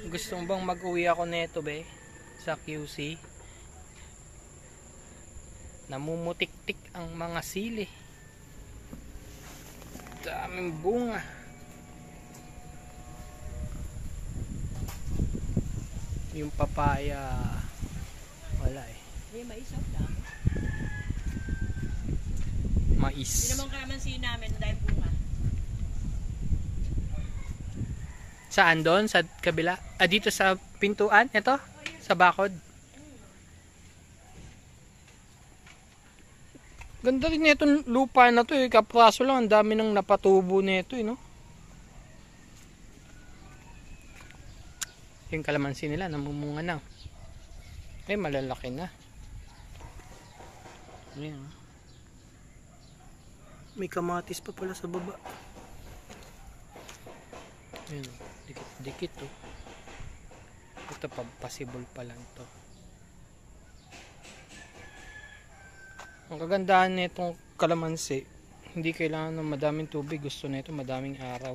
Gusto mo bang mag-uwi ako neto be? Sa QC. Namumutik-tik ang mga sili. Daming bunga. Yung papaya wala eh. May mais out lang. Mais. Hindi naman kalamansi namin dahil bunga. Saan doon? Sa kabila? Ah, dito sa pintuan? Ito? Sa bakod? Ganda rin itong lupa na to eh. Kapraso lang, ang dami nang napatubo nito eh, no? Yung kalamansi nila, namumunga na. Eh, malalaki na. Ayan. May kamatis pa pala sa baba. Ayan, dikit-dikit to. Ito pa, possible pa lang to. Ang kagandahan nitong kalamansi, hindi kailangan ng madaming tubig. Gusto nito madaming araw.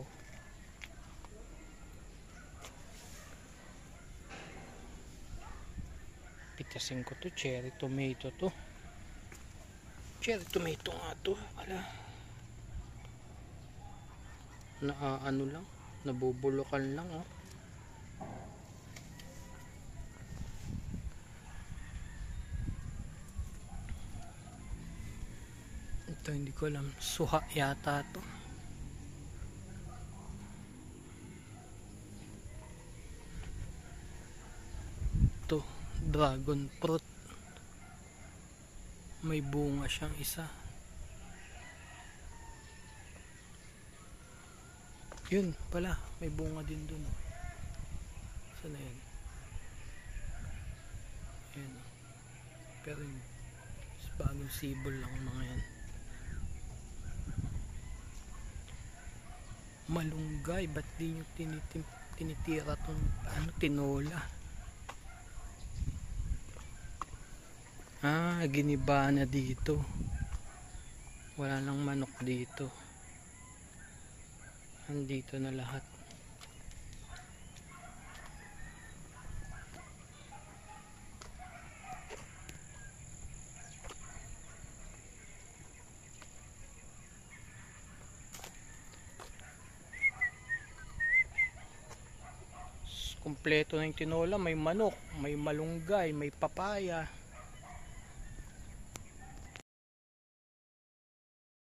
Pitasin ko to, cherry tomato to. Cherry tomato nga to. Ala. Ano lang, nabubulukan lang oh. Ito hindi ko alam, suha yata to. Ito, dragon fruit. May bunga siyang isa. Yun pala, may bunga din dun. Saan na yan? Ayan. Pero yun, bagong sibol lang mga yan. Malunggay, ba't di nyo tinitira tong tinola? Ah, giniba na dito. Wala nang manok dito. Andito na lahat. Kompleto na yung tinola, may manok, may malunggay, may papaya.